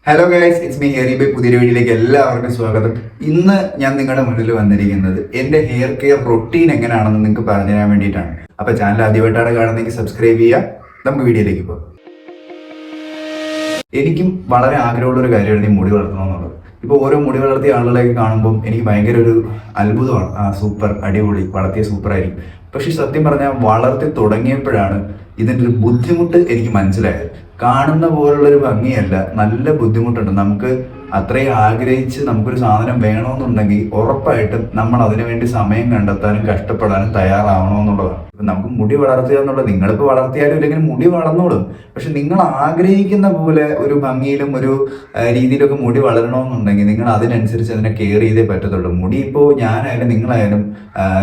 Hello guys, it's me ഹെറി ബൈ. പുതിയ വീഡിയോയിലേക്ക് എല്ലാവർക്കും സ്വാഗതം. ഇന്ന് ഞാൻ നിങ്ങളുടെ മുന്നിൽ വന്നിരിക്കുന്നത് എൻ്റെ ഹെയർ കെയർ റൊട്ടീൻ എങ്ങനെയാണെന്ന് നിങ്ങൾക്ക് പറഞ്ഞു തരാൻ വേണ്ടിയിട്ടാണ്. അപ്പോൾ ചാനൽ ആദ്യമായിട്ടാണ് കാണുന്നതെങ്കിൽ സബ്സ്ക്രൈബ് ചെയ്യുക. നമുക്ക് വീഡിയോയിലേക്ക് പോകാം. എനിക്കും വളരെ ആഗ്രഹമുള്ള ഒരു കാര്യമാണ് ഈ മുടി വളർത്തണമെന്നുള്ളത്. ഇപ്പോൾ ഓരോ മുടി വളർത്തിയ ആളുകളെയൊക്കെ കാണുമ്പോൾ എനിക്ക് ഭയങ്കര ഒരു അത്ഭുതമാണ്. സൂപ്പർ, അടിപൊളി, വളർത്തിയ സൂപ്പറായിരിക്കും. പക്ഷെ സത്യം പറഞ്ഞാൽ വളർത്തി തുടങ്ങിയപ്പോഴാണ് ഇതിൻ്റെ ഒരു ബുദ്ധിമുട്ട് എനിക്ക് മനസ്സിലായത്. കാണുന്ന പോലുള്ളൊരു ഭംഗിയല്ല, നല്ല ബുദ്ധിമുട്ടുണ്ട്. നമുക്ക് അത്രയും ആഗ്രഹിച്ച് നമുക്കൊരു സാധനം വേണമെന്നുണ്ടെങ്കിൽ ഉറപ്പായിട്ടും നമ്മൾ അതിനു വേണ്ടി സമയം കണ്ടെത്താനും കഷ്ടപ്പെടാനും തയ്യാറാവണമെന്നുള്ളതാണ്. ഇപ്പം നമുക്ക് മുടി വളർത്തുക എന്നുള്ളത്, നിങ്ങളിപ്പോൾ വളർത്തിയാലും ഇല്ലെങ്കിൽ മുടി വളർന്നോളും. പക്ഷെ നിങ്ങൾ ആഗ്രഹിക്കുന്ന പോലെ ഒരു ഭംഗിയിലും ഒരു രീതിയിലൊക്കെ മുടി വളരണമെന്നുണ്ടെങ്കിൽ നിങ്ങൾ അതിനനുസരിച്ച് അതിനെ കെയർ ചെയ്തേ പറ്റത്തുള്ളൂ. മുടി ഇപ്പോൾ ഞാനായാലും നിങ്ങളായാലും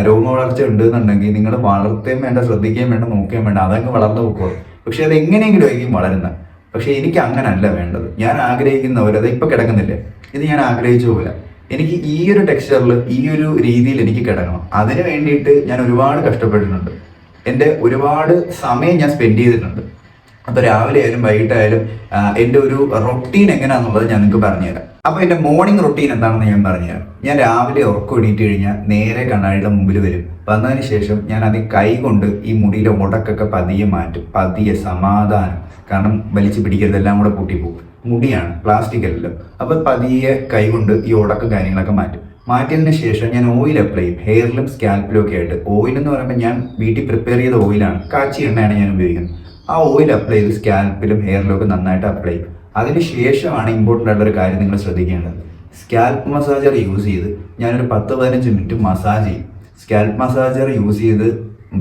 രോമ വളർച്ച ഉണ്ടെന്നുണ്ടെങ്കിൽ നിങ്ങൾ വളർത്തുകയും വേണ്ട, ശ്രദ്ധിക്കുകയും വേണ്ട, നോക്കുകയും വേണ്ട, അതങ്ങ് വളർന്നു പോയിക്കോളും. പക്ഷെ അത് എങ്ങനെയെങ്കിലും ആയിരിക്കും വളരുന്നത്. പക്ഷെ എനിക്ക് അങ്ങനല്ല വേണ്ടത്. ഞാൻ ആഗ്രഹിക്കുന്ന പോലെ, അത് ഇപ്പൊ കിടക്കുന്നില്ലേ, ഇത് ഞാൻ ആഗ്രഹിച്ച പോലെ എനിക്ക് ഈ ഒരു ടെക്സ്ചറിൽ, ഈ ഒരു രീതിയിൽ എനിക്ക് കിടക്കണം. അതിന് വേണ്ടിയിട്ട് ഞാൻ ഒരുപാട് കഷ്ടപ്പെട്ടിട്ടുണ്ട്. എൻ്റെ ഒരുപാട് സമയം ഞാൻ സ്പെൻഡ് ചെയ്തിട്ടുണ്ട്. അപ്പോൾ രാവിലെ ആയാലും വൈകിട്ടായാലും എൻ്റെ ഒരു റൊട്ടീൻ എങ്ങനെയാണെന്നുള്ളത് ഞാൻ നിങ്ങൾക്ക് പറഞ്ഞുതരാം. അപ്പോൾ എൻ്റെ മോർണിംഗ് റൊട്ടീൻ എന്താണെന്ന് ഞാൻ പറഞ്ഞുതരാം. ഞാൻ രാവിലെ ഉറക്കം എണീറ്റ് കഴിഞ്ഞാൽ നേരെ കണ്ണാടിയുടെ മുമ്പിൽ വരും. വന്നതിന് ശേഷം ഞാൻ അത് കൈ കൊണ്ട് ഈ മുടിയിലെ ഉടക്കൊക്കെ പതിയെ മാറ്റും. പതിയെ, സമാധാനം. കാരണം വലിച്ചു പിടിക്കരുത്, എല്ലാം കൂടെ പൊട്ടിപ്പോകും. മുടിയാണ്, പ്ലാസ്റ്റിക് അല്ലല്ലോ. അപ്പോൾ പതിയെ കൈ കൊണ്ട് ഈ ഉടക്ക് കാര്യങ്ങളൊക്കെ മാറ്റും. മാറ്റിയതിന് ശേഷം ഞാൻ ഓയിൽ അപ്ലൈ ചെയ്യും, ഹെയറിലും സ്കാൽപ്പിലും ഒക്കെ ആയിട്ട്. ഓയിൽ എന്ന് പറയുമ്പോൾ ഞാൻ വീട്ടിൽ പ്രിപ്പയർ ചെയ്ത ഓയിലാണ്, കാച്ചി എണ്ണയാണ് ഞാൻ ഉപയോഗിക്കുന്നത്. ആ ഓയിൽ അപ്ലൈ ചെയ്ത് സ്കാൽപ്പിലും ഹെയറിലും ഒക്കെ നന്നായിട്ട് അപ്ലൈ ചെയ്യും. അതിന് ശേഷമാണ് ഇമ്പോർട്ടൻ്റ് ആയിട്ടുള്ളൊരു കാര്യം നിങ്ങൾ ശ്രദ്ധിക്കേണ്ടത്. സ്കാൽപ്പ് മസാജർ യൂസ് ചെയ്ത് ഞാനൊരു 10-15 മിനിറ്റ് മസാജ് ചെയ്യും. സ്കാൽപ്പ് മസാജർ യൂസ് ചെയ്ത്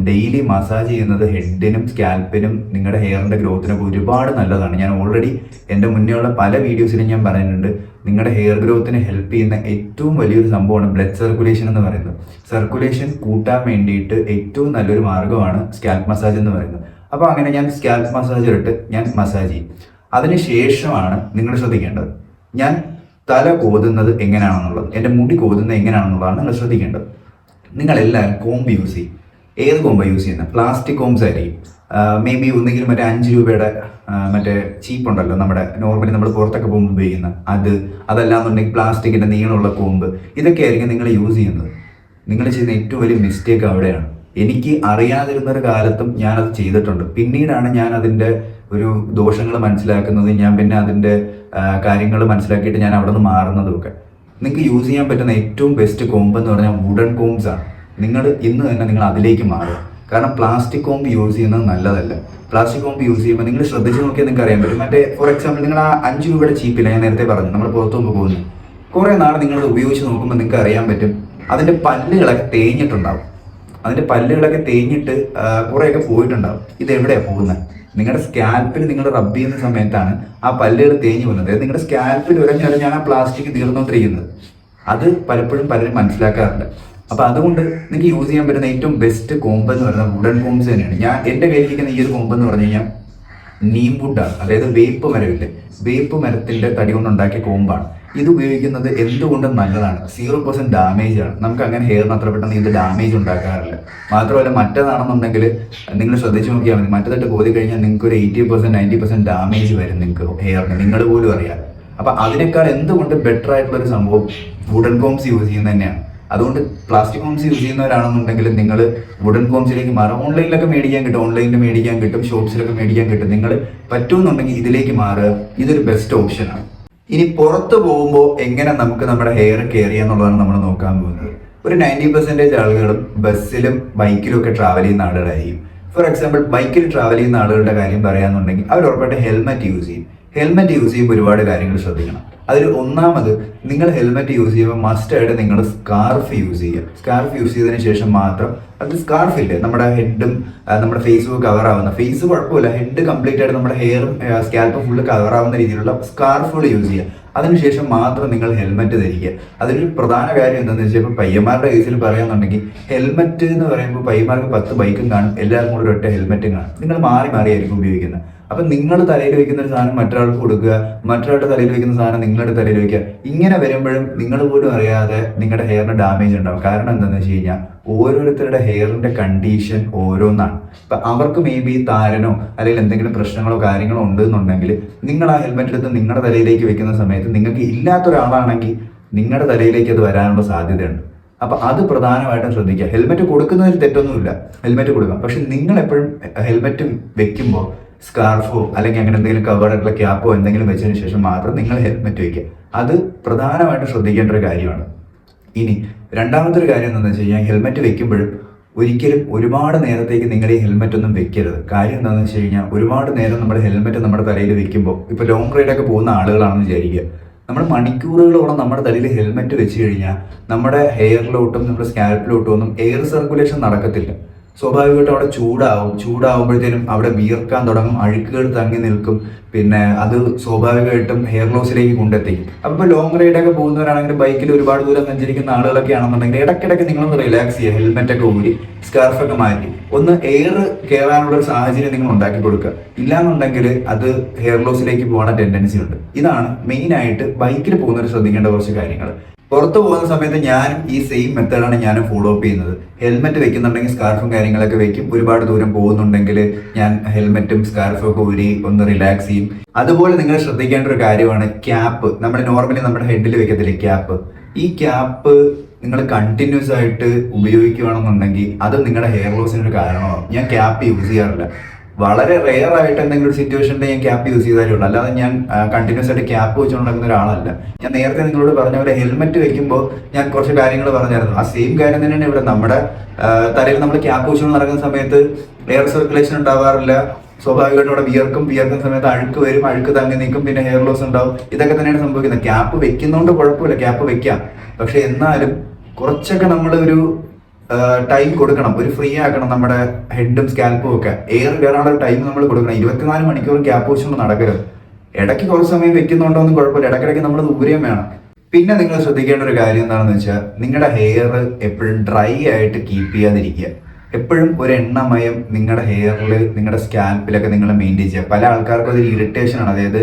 ഡെയിലി മസാജ് ചെയ്യുന്നത് ഹെഡിനും സ്കാൽപ്പിനും നിങ്ങളുടെ ഹെയറിൻ്റെ ഗ്രോത്തിനൊക്കെ ഒരുപാട് നല്ലതാണ്. ഞാൻ ഓൾറെഡി എൻ്റെ മുന്നേ ഉള്ള പല വീഡിയോസിലും ഞാൻ പറയുന്നുണ്ട്, നിങ്ങളുടെ ഹെയർ ഗ്രോത്തിനെ ഹെൽപ്പ് ചെയ്യുന്ന ഏറ്റവും വലിയൊരു സംഭവമാണ് ബ്ലഡ് സർക്കുലേഷൻ എന്ന് പറയുന്നത്. സർക്കുലേഷൻ കൂട്ടാൻ വേണ്ടിയിട്ട് ഏറ്റവും നല്ലൊരു മാർഗ്ഗമാണ് സ്കാൽപ്പ് മസാജ് എന്ന് പറയുന്നത്. അപ്പോൾ അങ്ങനെ ഞാൻ സ്കാൽപ്പ് മസാജർ ഇട്ട് ഞാൻ മസാജ് ചെയ്യും. അതിന് ശേഷമാണ് നിങ്ങൾ ശ്രദ്ധിക്കേണ്ടത്, ഞാൻ തല കോതുന്നത് എങ്ങനെയാണെന്നുള്ളത്, എൻ്റെ മുടി കോതുന്നത് എങ്ങനെയാണെന്നുള്ളതാണ് നിങ്ങൾ ശ്രദ്ധിക്കേണ്ടത്. നിങ്ങളെല്ലാവരും കോമ്പ് യൂസ് ചെയ്യും. ഏത് കോമ്പാണ് യൂസ് ചെയ്യുന്നത്? പ്ലാസ്റ്റിക് കോംബ്സ് ആയിരിക്കും. മേ ബി ഒന്നെങ്കിലും മറ്റേ 5 രൂപയുടെ മറ്റേ ചീപ്പ് ഉണ്ടല്ലോ, നമ്മുടെ നോർമലി നമ്മൾ പുറത്തൊക്കെ പോകുമ്പോൾ ഉപയോഗിക്കുന്ന അതല്ലാന്നുണ്ടെങ്കിൽ പ്ലാസ്റ്റിക്കിൻ്റെ നീളമുള്ള കോമ്പ്, ഇതൊക്കെ ആയിരിക്കും നിങ്ങൾ യൂസ് ചെയ്യുന്നത്. നിങ്ങൾ ചെയ്യുന്ന ഏറ്റവും വലിയ മിസ്റ്റേക്ക് അവിടെയാണ്. എനിക്ക് അറിയാതിരുന്നൊരു കാലത്തും ഞാനത് ചെയ്തിട്ടുണ്ട്. പിന്നീടാണ് ഞാൻ അതിൻ്റെ ഒരു ദോഷങ്ങൾ മനസ്സിലാക്കുന്നത്. ഞാൻ പിന്നെ അതിൻ്റെ കാര്യങ്ങൾ മനസ്സിലാക്കിയിട്ട് ഞാൻ അവിടെ നിന്ന് മാറുന്നതുമൊക്കെ. നിങ്ങൾക്ക് യൂസ് ചെയ്യാൻ പറ്റുന്ന ഏറ്റവും ബെസ്റ്റ് കോമ്പ് എന്ന് പറഞ്ഞാൽ വുഡൻ കോംബ്സ് ആണ്. നിങ്ങൾ ഇന്ന് തന്നെ നിങ്ങൾ അതിലേക്ക് മാറുക. കാരണം പ്ലാസ്റ്റിക് കോമ്പ് യൂസ് ചെയ്യുന്നത് നല്ലതല്ല. പ്ലാസ്റ്റിക് കോമ്പ് യൂസ് ചെയ്യുമ്പോൾ നിങ്ങൾ ശ്രദ്ധിച്ച് നോക്കിയാൽ നിങ്ങൾക്ക് അറിയാൻ പറ്റും. മറ്റേ ഫോർ എക്സാമ്പിൾ നിങ്ങൾ ആ 5 രൂപയുടെ ചീപ്പില്ല, ഞാൻ നേരത്തെ പറഞ്ഞു, നമ്മൾ പുറത്തു പോകുന്നു, കുറേ നാൾ നിങ്ങളത് ഉപയോഗിച്ച് നോക്കുമ്പോൾ നിങ്ങൾക്ക് അറിയാൻ പറ്റും അതിൻ്റെ പല്ലുകളൊക്കെ തേഞ്ഞിട്ടുണ്ടാവും. അതിൻ്റെ പല്ലുകളൊക്കെ തേഞ്ഞിട്ട് കുറേയൊക്കെ പോയിട്ടുണ്ടാവും. ഇതെവിടെയാണ് പോകുന്നത്? നിങ്ങളുടെ സ്കാൽപ്പിൽ നിങ്ങൾ റബ്ബ് ചെയ്യുന്ന സമയത്താണ് ആ പല്ലുകൾ തേഞ്ഞ് പോകുന്നത്. നിങ്ങളുടെ സ്കാൽപ്പിൽ ഉരഞ്ഞുരഞ്ഞാണ് ആ പ്ലാസ്റ്റിക് തീർന്നുകൊണ്ടിരിക്കുന്നത്. അത് പലപ്പോഴും പലരും മനസ്സിലാക്കാറുണ്ട്. അപ്പോൾ അതുകൊണ്ട് നിങ്ങൾക്ക് യൂസ് ചെയ്യാൻ പറ്റുന്ന ഏറ്റവും ബെസ്റ്റ് കോമ്പ് എന്ന് പറയുന്നത് വുഡൻ കോംബ്സ് തന്നെയാണ്. ഞാൻ എൻ്റെ കയ്യിലിരിക്കുന്ന ഈ ഒരു കോമ്പ് എന്ന് പറഞ്ഞു കഴിഞ്ഞാൽ നീം വുഡാണ്, അതായത് വേപ്പ് മരമില്ലേ, വേപ്പ് മരത്തിൻ്റെ തടി കൊണ്ടുണ്ടാക്കിയ കോമ്പാണ്. ഇത് ഉപയോഗിക്കുന്നത് എന്തുകൊണ്ടും നല്ലതാണ്. 0% ഡാമേജ് ആണ്. നമുക്ക് അങ്ങനെ ഹെയറിന് അത്ര പെട്ടെന്ന് ഇത് ഡാമേജ് ഉണ്ടാക്കാറില്ല. മാത്രമല്ല മറ്റേതാണെന്നുണ്ടെങ്കിൽ നിങ്ങൾ ശ്രദ്ധിച്ച് നോക്കിയാൽ മതി, മറ്റേതായിട്ട് കോതി കഴിഞ്ഞാൽ നിങ്ങൾക്ക് ഒരു 80% 90% ഡാമേജ് വരും നിങ്ങൾക്ക് ഹെയറിന്, നിങ്ങൾ പോലും അറിയാം. അപ്പം അതിനേക്കാൾ എന്തുകൊണ്ട് ബെറ്റർ ആയിട്ടുള്ളൊരു സംഭവം വുഡൻ കോംബ്സ് യൂസ് ചെയ്യുന്നത് തന്നെയാണ്. അതുകൊണ്ട് പ്ലാസ്റ്റിക് കോംബ്സ് യൂസ് ചെയ്യുന്നവരാണെന്നുണ്ടെങ്കിൽ നിങ്ങൾ വുഡൻ കോംബ്സിലേക്ക് മാറുക. ഓൺലൈനിലൊക്കെ മേടിക്കാൻ കിട്ടും, ഓൺലൈനിൽ മേടിക്കാൻ കിട്ടും, ഷോപ്സിലൊക്കെ മേടിക്കാൻ കിട്ടും. നിങ്ങൾ പറ്റുമെന്നുണ്ടെങ്കിൽ ഇതിലേക്ക് മാറുക. ഇതൊരു ബെസ്റ്റ് ഓപ്ഷനാണ്. ഇനി പുറത്ത് പോകുമ്പോൾ എങ്ങനെ നമുക്ക് നമ്മുടെ ഹെയർ കെയർ ചെയ്യാന്നുള്ളതാണ് നമ്മൾ നോക്കാൻ പോകുന്നത്. ഒരു 90% ആളുകളും ബസ്സിലും ബൈക്കിലും ഒക്കെ ട്രാവൽ ചെയ്യുന്ന ആളുകളായിരിക്കും. ഫോർ എക്സാമ്പിൾ ബൈക്കിൽ ട്രാവൽ ചെയ്യുന്ന ആളുകളുടെ കാര്യം പറയാന്നുണ്ടെങ്കിൽ അവർ ഉറപ്പായിട്ട് ഹെൽമെറ്റ് യൂസ് ചെയ്യും. ഹെൽമെറ്റ് യൂസ് ചെയ്യുമ്പോൾ ഒരുപാട് കാര്യങ്ങൾ ശ്രദ്ധിക്കണം. അതിൽ ഒന്നാമത്, നിങ്ങൾ ഹെൽമെറ്റ് യൂസ് ചെയ്യുമ്പോൾ മസ്റ്റായിട്ട് നിങ്ങൾ സ്കാർഫ് യൂസ് ചെയ്യുക. സ്കാർഫ് യൂസ് ചെയ്തതിന് ശേഷം മാത്രം, അത് സ്കാർഫില്ലേ നമ്മുടെ ഹെഡും നമ്മുടെ ഫേസും കവർ ആവുന്ന, ഫേസ് കുഴപ്പമില്ല, ഹെഡ് കംപ്ലീറ്റ് ആയിട്ട് നമ്മുടെ ഹെയറും സ്കാൽപ്പും ഫുള്ള് കവർ ആവുന്ന രീതിയിലുള്ള സ്കാർഫുകൾ യൂസ് ചെയ്യുക. അതിനുശേഷം മാത്രം നിങ്ങൾ ഹെൽമെറ്റ് ധരിക്കുക. അതിലൊരു പ്രധാന കാര്യം എന്താണെന്ന് വെച്ചാൽ, ഇപ്പോൾ പയ്യന്മാരുടെ കേസിൽ പറയാന്നുണ്ടെങ്കിൽ ഹെൽമെറ്റ് എന്ന് പറയുമ്പോൾ പയ്യന്മാർക്ക് 10 ബൈക്കും കാണും, എല്ലാവർക്കും കൂടെ ഒറ്റ ഹെൽമെറ്റും കാണും. നിങ്ങൾ മാറി മാറിയായിരിക്കും ഉപയോഗിക്കുന്നത്. അപ്പം നിങ്ങൾ തലയിൽ വെക്കുന്ന ഒരു സാധനം മറ്റൊരാൾക്ക് കൊടുക്കുക, മറ്റൊരാളുടെ തലയിൽ വെക്കുന്ന സാധനം നിങ്ങളുടെ തലയിൽ വെക്കുക. ഇങ്ങനെ വരുമ്പോഴും നിങ്ങൾ പോലും അറിയാതെ നിങ്ങളുടെ ഹെയറിന് ഡാമേജ് ഉണ്ടാവും. കാരണം എന്താണെന്ന് വെച്ച് കഴിഞ്ഞാൽ ഓരോരുത്തരുടെ ഹെയറിന്റെ കണ്ടീഷൻ ഓരോന്നാണ്. ഇപ്പം അവർക്ക് മേ ബി താരനോ അല്ലെങ്കിൽ എന്തെങ്കിലും പ്രശ്നങ്ങളോ കാര്യങ്ങളോ ഉണ്ടെന്നുണ്ടെങ്കിൽ നിങ്ങൾ ആ ഹെൽമെറ്റ് എടുത്ത് നിങ്ങളുടെ തലയിലേക്ക് വെക്കുന്ന സമയത്ത് നിങ്ങൾക്ക് ഇല്ലാത്തൊരാളാണെങ്കിൽ നിങ്ങളുടെ തലയിലേക്ക് അത് വരാനുള്ള സാധ്യതയുണ്ട്. അപ്പം അത് പ്രധാനമായിട്ടും ശ്രദ്ധിക്കുക. ഹെൽമെറ്റ് കൊടുക്കുന്നതിൽ തെറ്റൊന്നുമില്ല, ഹെൽമെറ്റ് കൊടുക്കാം. പക്ഷെ നിങ്ങൾ എപ്പോഴും ഹെൽമെറ്റ് വെക്കുമ്പോൾ സ്കാർഫോ അല്ലെങ്കിൽ അങ്ങനെ എന്തെങ്കിലും കവേർഡായിട്ടുള്ള ക്യാപ്പോ എന്തെങ്കിലും വെച്ചതിന് ശേഷം മാത്രം നിങ്ങൾ ഹെൽമെറ്റ് വയ്ക്കുക. അത് പ്രധാനമായിട്ടും ശ്രദ്ധിക്കേണ്ട ഒരു കാര്യമാണ്. ഇനി രണ്ടാമത്തെ ഒരു കാര്യം എന്താണെന്ന് വെച്ച് കഴിഞ്ഞാൽ ഹെൽമെറ്റ് വെക്കുമ്പോഴും ഒരിക്കലും ഒരുപാട് നേരത്തേക്ക് നിങ്ങൾ ഈ ഹെൽമെറ്റ് ഒന്നും വെക്കരുത്. കാര്യം എന്താണെന്ന് വെച്ച് കഴിഞ്ഞാൽ ഒരുപാട് നേരം നമ്മൾ ഹെൽമെറ്റ് നമ്മുടെ തലയിൽ വെക്കുമ്പോൾ, ഇപ്പോൾ ലോങ് റൈഡൊക്കെ പോകുന്ന ആളുകളാണെന്ന് വിചാരിക്കുക, നമ്മൾ മണിക്കൂറുകളോളം നമ്മുടെ തലയിൽ ഹെൽമെറ്റ് വെച്ച് കഴിഞ്ഞാൽ നമ്മുടെ ഹെയറിലോട്ടും നമ്മുടെ സ്കാൽപ്പിലോട്ടും ഒന്നും എയർ സർക്കുലേഷൻ നടക്കത്തില്ല. സ്വാഭാവികമായിട്ടും അവിടെ ചൂടാവുമ്പോഴത്തേനും അവിടെ വിയർക്കാൻ തുടങ്ങും, അഴുക്കുകൾ തങ്ങി നിൽക്കും. പിന്നെ അത് സ്വാഭാവികമായിട്ടും ഹെയർ ലോസിലേക്ക് കൊണ്ടെത്തിക്കും. അപ്പോൾ ഇപ്പോൾ ലോങ് റൈഡൊക്കെ പോകുന്നവരാണെങ്കിൽ ബൈക്കിൽ ഒരുപാട് ദൂരം സഞ്ചരിക്കുന്ന ആളുകളൊക്കെ ആണെന്നുണ്ടെങ്കിൽ ഇടയ്ക്കിടയ്ക്ക് നിങ്ങളൊന്ന് റിലാക്സ് ചെയ്യുക, ഹെൽമെറ്റൊക്കെ ഊരി സ്കാർഫൊക്കെ മാറ്റി ഒന്ന് എയർ കയറാനുള്ള ഒരു സാഹചര്യം നിങ്ങൾ ഉണ്ടാക്കി കൊടുക്കുക. ഇല്ലാന്നുണ്ടെങ്കിൽ അത് ഹെയർ ലോസിലേക്ക് പോകാൻ ടെൻഡൻസി ഉണ്ട്. ഇതാണ് മെയിനായിട്ട് ബൈക്കിൽ പോകുന്നവർ ശ്രദ്ധിക്കേണ്ട കുറച്ച് കാര്യങ്ങൾ. പുറത്തു പോകുന്ന സമയത്ത് ഞാനും ഈ സെയിം മെത്തേഡാണ് ഞാനും ഫോളോ അപ്പ് ചെയ്യുന്നത്. ഹെൽമെറ്റ് വെക്കുന്നുണ്ടെങ്കിൽ സ്കാർഫും കാര്യങ്ങളൊക്കെ വെക്കും. ഒരുപാട് ദൂരം പോകുന്നുണ്ടെങ്കിൽ ഞാൻ ഹെൽമെറ്റും സ്കാർഫും ഒക്കെ ഊരി ഒന്ന് റിലാക്സ് ചെയ്യും. അതുപോലെ നിങ്ങൾ ശ്രദ്ധിക്കേണ്ട ഒരു കാര്യമാണ് ക്യാപ്പ്. നമ്മൾ നോർമലി നമ്മുടെ ഹെഡിൽ വെക്കത്തില്ലേ ക്യാപ്പ്, ഈ ക്യാപ്പ് നിങ്ങൾ കണ്ടിന്യൂസ് ആയിട്ട് ഉപയോഗിക്കുകയാണെന്നുണ്ടെങ്കിൽ അത് നിങ്ങളുടെ ഹെയർ ലോസിനൊരു കാരണമാകും. ഞാൻ ക്യാപ്പ് യൂസ് ചെയ്യാറില്ല. വളരെ റെയർ ആയിട്ട് എന്തെങ്കിലും ഒരു സിറ്റുവേഷനിൽ ഞാൻ ക്യാപ്പ് യൂസ് ചെയ്താലേ ഉള്ളൂ. അല്ലാതെ ഞാൻ കണ്ടിന്യൂസ് ആയിട്ട് ക്യാപ്പ് വെച്ചുകൊണ്ടിരിക്കുന്ന ഒരാളല്ല. ഞാൻ നേരത്തെ നിങ്ങളോട് പറഞ്ഞ പോലെ ഹെൽമെറ്റ് വെക്കുമ്പോൾ ഞാൻ കുറച്ച് കാര്യങ്ങൾ പറഞ്ഞായിരുന്നു. ആ സെയിം കാര്യം തന്നെയാണ് ഇവിടെ. നമ്മുടെ തലയിൽ നമ്മൾ ക്യാപ്പ് വെച്ചുകൊണ്ട് നടക്കുന്ന സമയത്ത് എയർ സർക്കുലേഷൻ ഉണ്ടാവാറില്ല. സ്വാഭാവികമായിട്ടും അവിടെ വിയർക്കുന്ന സമയത്ത് അഴുക്ക് വരും, അഴുക്ക് തങ്ങി നിൽക്കും, പിന്നെ ഹെയർ ലോസ് ഉണ്ടാവും. ഇതൊക്കെ തന്നെയാണ് സംഭവിക്കുന്നത്. ക്യാപ്പ് വെക്കുന്നതുകൊണ്ട് കുഴപ്പമില്ല, ക്യാപ്പ് വെക്കാം. പക്ഷെ എന്നാലും കുറച്ചൊക്കെ നമ്മളൊരു ടൈം കൊടുക്കണം, ഒരു ഫ്രീ ആക്കണം നമ്മുടെ ഹെഡും സ്കാൽപ്പും ഒക്കെ. എയർ കയറാനുള്ള ഒരു ടൈം നമ്മൾ കൊടുക്കണം. 24 മണിക്കൂറും ക്യാപ്പ് വെച്ചുകൊണ്ട് നടക്കരുത്. ഇടയ്ക്ക് കുറച്ച് സമയം വെക്കുന്നുണ്ടോ ഒന്നും കുഴപ്പമില്ല, ഇടയ്ക്കിടയ്ക്ക് നമ്മൾ ദൂരം വേണം. പിന്നെ നിങ്ങൾ ശ്രദ്ധിക്കേണ്ട ഒരു കാര്യം എന്താണെന്ന് വെച്ചാൽ നിങ്ങളുടെ ഹെയർ എപ്പോഴും ഡ്രൈ ആയിട്ട് കീപ്പ് ചെയ്യാതിരിക്കുക. എപ്പോഴും ഒരു എണ്ണമയം നിങ്ങളുടെ ഹെയറിൽ, നിങ്ങളുടെ സ്കാൽപ്പിലൊക്കെ നിങ്ങൾ മെയിൻറ്റെയിൻ ചെയ്യുക. പല ആൾക്കാർക്കും അതൊരു ഇറിറ്റേഷൻ ആണ്. അതായത്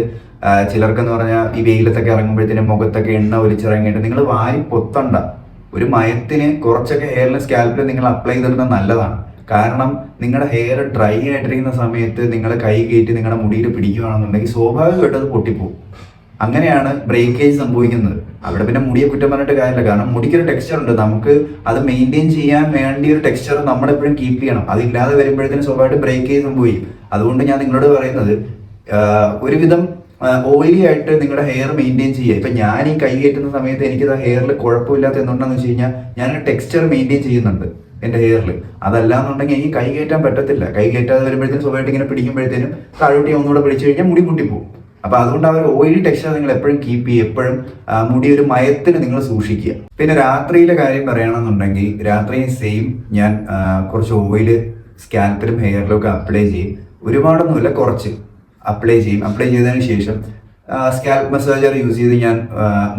ചിലർക്കെന്ന് പറഞ്ഞാൽ ഈ വെയിലത്തൊക്കെ ഇറങ്ങുമ്പോഴത്തേനും മുഖത്തൊക്കെ എണ്ണ ഒലിച്ചിറങ്ങിയിട്ട് നിങ്ങൾ വാരി പൊത്തണ്ട. ഒരു മയത്തിന് കുറച്ചൊക്കെ ഹെയറിന് സ്കാൽപ്പിൽ നിങ്ങൾ അപ്ലൈ ചെയ്തിടുന്നത് നല്ലതാണ്. കാരണം നിങ്ങളുടെ ഹെയർ ഡ്രൈ ആയിട്ടിരിക്കുന്ന സമയത്ത് നിങ്ങൾ കൈ കയറ്റി നിങ്ങളുടെ മുടിയിൽ പിടിക്കുകയാണെന്നുണ്ടെങ്കിൽ സ്വാഭാവികമായിട്ട് അത് പൊട്ടിപ്പോകും. അങ്ങനെയാണ് ബ്രേക്കേജ് സംഭവിക്കുന്നത്. അവിടെ പിന്നെ മുടിയെ കുറ്റം പറഞ്ഞിട്ട് കാര്യമില്ല. കാരണം മുടിക്കൊരു ടെക്സ്ചർ ഉണ്ട്, നമുക്ക് അത് മെയിൻറ്റെയിൻ ചെയ്യാൻ വേണ്ടി ഒരു ടെക്സ്ചർ നമ്മളെപ്പോഴും കീപ്പ് ചെയ്യണം. അതില്ലാതെ വരുമ്പോഴത്തേനും സ്വാഭാവികമായിട്ട് ബ്രേക്കേജ് സംഭവിക്കും. അതുകൊണ്ട് ഞാൻ നിങ്ങളോട് പറയുന്നത് ഒരുവിധം ഓയിലി ആയിട്ട് നിങ്ങളുടെ ഹെയർ മെയിൻറ്റെയിൻ ചെയ്യുക. ഇപ്പം ഞാൻ ഈ കൈ കയറ്റുന്ന സമയത്ത് എനിക്കത് ഹെയറിൽ കുഴപ്പമില്ലാത്ത എന്തുകൊണ്ടാന്ന് വെച്ച് കഴിഞ്ഞാൽ ഞാനൊരു ടെക്സ്ചർ മെയിൻറ്റെയിൻ ചെയ്യുന്നുണ്ട് എൻ്റെ ഹെയറിൽ. അതല്ലാന്നുണ്ടെങ്കിൽ എനിക്ക് കൈ കയറ്റാൻ പറ്റത്തില്ല. കൈ കയറ്റാതെ വരുമ്പോഴത്തേനും സ്വാഭാവികമായിട്ട് ഇങ്ങനെ പിടിക്കുമ്പോഴത്തേനും താഴോട്ടി ഒന്നുകൂടെ പിടിച്ചു കഴിഞ്ഞാൽ മുടി പൊട്ടിപ്പോകും. അപ്പോൾ അതുകൊണ്ട് ആ ഒരു ഓയിലി ടെക്സ്ചർ നിങ്ങൾ എപ്പോഴും കീപ്പ് ചെയ്യുക. എപ്പോഴും മുടി ഒരു മയത്തിന് നിങ്ങൾ സൂക്ഷിക്കുക. പിന്നെ രാത്രിയിലെ കാര്യം പറയുകയാണെന്നുണ്ടെങ്കിൽ രാത്രിയും സെയിം ഞാൻ കുറച്ച് ഓയില് സ്കാൽപ്പിലും ഹെയറിലും ഒക്കെ അപ്ലൈ ചെയ്യും. ഒരുപാടൊന്നുമില്ല, കുറച്ച് അപ്ലൈ ചെയ്യും. അപ്ലൈ ചെയ്തതിന് ശേഷം സ്കാൽപ്പ് മസാജർ യൂസ് ചെയ്ത് ഞാൻ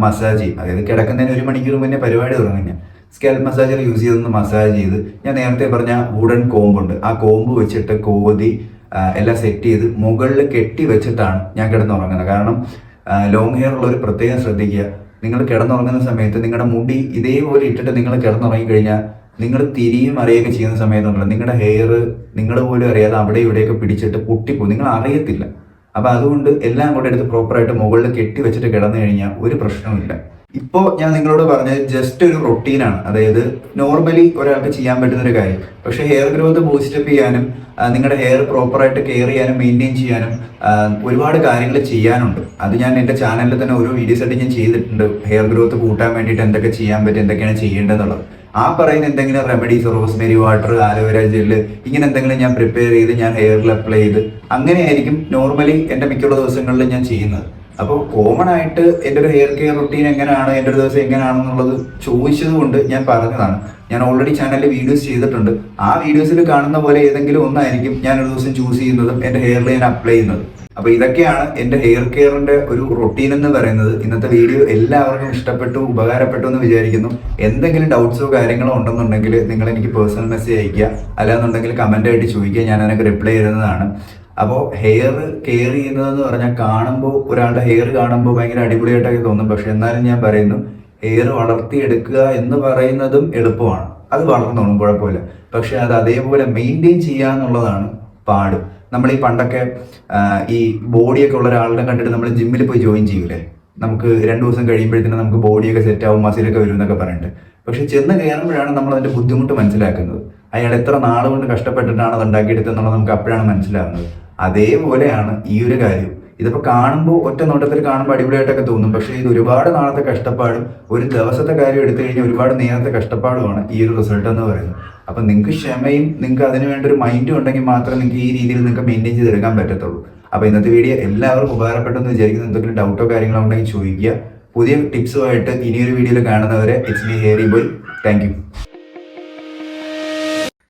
മസാജ് ചെയ്യും. അതായത് കിടക്കുന്നതിന് 1 മണിക്കൂർ മുന്നേ പരിപാടി തുടങ്ങും. ഞാൻ സ്കാൽപ്പ് മസാജർ യൂസ് ചെയ്തൊന്ന് മസാജ് ചെയ്ത് ഞാൻ നേരത്തെ പറഞ്ഞ വുഡൻ കോമ്പുണ്ട്, ആ കോമ്പ് വെച്ചിട്ട് കോതി എല്ലാം സെറ്റ് ചെയ്ത് മുകളിൽ കെട്ടി വെച്ചിട്ടാണ് ഞാൻ കിടന്നുറങ്ങുന്നത്. കാരണം ലോങ് ഹെയർ ഉള്ളവർ പ്രത്യേകം ശ്രദ്ധിക്കുക. നിങ്ങൾ കിടന്നുറങ്ങുന്ന സമയത്ത് നിങ്ങളുടെ മുടി ഇതേപോലെ ഇട്ടിട്ട് നിങ്ങൾ കിടന്നുറങ്ങിക്കഴിഞ്ഞാൽ നിങ്ങൾ തിരിയും അറിയുകയൊക്കെ ചെയ്യുന്ന സമയത്തുണ്ടല്ലോ നിങ്ങളുടെ ഹെയർ നിങ്ങൾ പോലും അറിയാതെ അവിടെ ഇവിടെയൊക്കെ പിടിച്ചിട്ട് പൊട്ടിപ്പോകും, നിങ്ങൾ അറിയത്തില്ല. അപ്പോൾ അതുകൊണ്ട് എല്ലാം കൂടെ എടുത്ത് പ്രോപ്പറായിട്ട് മുകളിൽ കെട്ടി വെച്ചിട്ട് കിടന്നു കഴിഞ്ഞാൽ ഒരു പ്രശ്നവുമില്ല. ഇപ്പോൾ ഞാൻ നിങ്ങളോട് പറഞ്ഞത് ജസ്റ്റ് ഒരു റൊട്ടീനാണ്. അതായത് നോർമലി ഒരാൾക്ക് ചെയ്യാൻ പറ്റുന്ന ഒരു കാര്യം. പക്ഷേ ഹെയർ ഗ്രോത്ത് ബൂസ്റ്റപ്പ് ചെയ്യാനും നിങ്ങളുടെ ഹെയർ പ്രോപ്പറായിട്ട് കെയർ ചെയ്യാനും മെയിൻറ്റെയിൻ ചെയ്യാനും ഒരുപാട് കാര്യങ്ങൾ ചെയ്യാനുണ്ട്. അത് ഞാൻ എൻ്റെ ചാനലിൽ തന്നെ ഓരോ വീഡിയോസ് ആയിട്ട് ഞാൻ ചെയ്തിട്ടുണ്ട്. ഹെയർ ഗ്രോത്ത് കൂട്ടാൻ വേണ്ടിയിട്ട് എന്തൊക്കെ ചെയ്യാൻ പറ്റും, എന്തൊക്കെയാണ് ചെയ്യേണ്ടതെന്നുള്ളത്. ആ പറയുന്ന എന്തെങ്കിലും remedies, Rosemary water, aloe vera gel, ഇങ്ങനെ എന്തെങ്കിലും ഞാൻ പ്രിപ്പയർ ചെയ്ത് ഞാൻ ഹെയറിൽ അപ്ലൈ ചെയ്ത് അങ്ങനെയായിരിക്കും നോർമലി എൻ്റെ മിക്കുള്ള ദിവസങ്ങളിൽ ഞാൻ ചെയ്യുന്നത്. അപ്പോൾ കോമൺ ആയിട്ട് എൻ്റെ ഒരു ഹെയർ കെയർ റൊട്ടീൻ എങ്ങനെയാണ്, എൻ്റെ ഒരു ദിവസം എങ്ങനെയാണെന്നുള്ളത് ചോദിച്ചത് കൊണ്ട് ഞാൻ പറഞ്ഞതാണ്. ഞാൻ ഓൾറെഡി ചാനലിൽ വീഡിയോസ് ചെയ്തിട്ടുണ്ട്. ആ വീഡിയോസിൽ കാണുന്ന പോലെ ഏതെങ്കിലും ഒന്നായിരിക്കും ഞാൻ ഒരു ദിവസം ചൂസ് ചെയ്യുന്നതും എൻ്റെ ഹെയറിൽ ഞാൻ അപ്ലൈ ചെയ്യുന്നതും. അപ്പോൾ ഇതൊക്കെയാണ് എൻ്റെ ഹെയർ കെയറിൻ്റെ ഒരു റൊട്ടീൻ എന്ന് പറയുന്നത്. ഇന്നത്തെ വീഡിയോ എല്ലാവർക്കും ഇഷ്ടപ്പെട്ടു, ഉപകാരപ്പെട്ടു എന്ന് വിചാരിക്കുന്നു. എന്തെങ്കിലും ഡൗട്ട്സോ കാര്യങ്ങളോ ഉണ്ടെന്നുണ്ടെങ്കിൽ നിങ്ങൾ എനിക്ക് പേഴ്സണൽ മെസ്സേജ് അയയ്ക്കുക, അല്ലാന്നുണ്ടെങ്കിൽ കമൻ്റ് ആയിട്ട് ചോദിക്കുക, ഞാൻ അതിനൊക്കെ റിപ്ലൈ ചെയ്യുന്നതാണ്. അപ്പോൾ ഹെയർ കെയർ ചെയ്യുന്നതെന്ന് പറഞ്ഞാൽ കാണുമ്പോൾ ഒരാളുടെ ഹെയർ കാണുമ്പോൾ ഭയങ്കര അടിപൊളിയായിട്ടൊക്കെ തോന്നും. പക്ഷെ എന്നാലും ഞാൻ പറയുന്നു, ഹെയർ വളർത്തിയെടുക്കുക എന്ന് പറയുന്നതും എളുപ്പമാണ്, അത് വളർന്നോളും, കുഴപ്പമില്ല. പക്ഷെ അത് അതേപോലെ മെയിൻറ്റെയിൻ ചെയ്യുക എന്നുള്ളതാണ് പാട്. നമ്മൾ ഈ പണ്ടൊക്കെ ഈ ബോഡിയൊക്കെ ഉള്ള ഒരാളിനെ കണ്ടിട്ട് നമ്മൾ ജിമ്മിൽ പോയി ജോയിൻ ചെയ്യൂലേ, നമുക്ക് 2 ദിവസം കഴിയുമ്പോഴത്തേനും നമുക്ക് ബോഡിയൊക്കെ സെറ്റ് ആവും, മസിലൊക്കെ വരും എന്നൊക്കെ പറഞ്ഞിട്ട്. പക്ഷെ ചെന്ന് കയറുമ്പോഴാണ് നമ്മൾ അതിൻ്റെ ബുദ്ധിമുട്ട് മനസ്സിലാക്കുന്നത്. അയാൾ എത്ര നാളുകൊണ്ട് കഷ്ടപ്പെട്ടിട്ടാണ് അത് ഉണ്ടാക്കിയെടുത്തെന്നുള്ളത് നമുക്ക് അപ്പോഴാണ് മനസ്സിലാവുന്നത്. അതേപോലെയാണ് ഈ ഒരു കാര്യം. ഇതിപ്പോൾ കാണുമ്പോൾ ഒറ്റ നോട്ടത്തിൽ കാണുമ്പോൾ അടിപൊളിയായിട്ടൊക്കെ തോന്നും. പക്ഷേ ഇത് ഒരുപാട് നാളത്തെ കഷ്ടപ്പാടും ഒരു ദിവസത്തെ കാര്യം എടുത്തു കഴിഞ്ഞാൽ ഒരുപാട് നേരത്തെ കഷ്ടപ്പാടുമാണ് ഈ ഒരു റിസൾട്ട് എന്ന് പറയുന്നത്. അപ്പം നിങ്ങൾക്ക് ക്ഷമയും നിങ്ങൾക്ക് അതിന് വേണ്ട ഒരു മൈൻഡും ഉണ്ടെങ്കിൽ മാത്രമേ നിങ്ങൾക്ക് ഈ രീതിയിൽ നിങ്ങൾക്ക് മെയിൻറ്റെയിൻ ചെയ്തെടുക്കാൻ പറ്റത്തുള്ളൂ. അപ്പോൾ ഇന്നത്തെ വീഡിയോ എല്ലാവർക്കും ഉപകാരപ്പെട്ടെന്ന് വിചാരിക്കുന്നു. എന്തെങ്കിലും ഡൗട്ടോ കാര്യങ്ങളോ ഉണ്ടെങ്കിൽ ചോദിക്കുക. പുതിയ ടിപ്സുമായിട്ട് ഇനിയൊരു വീഡിയോയിൽ കാണുന്നവരെ it's me hairy boy. Thank you.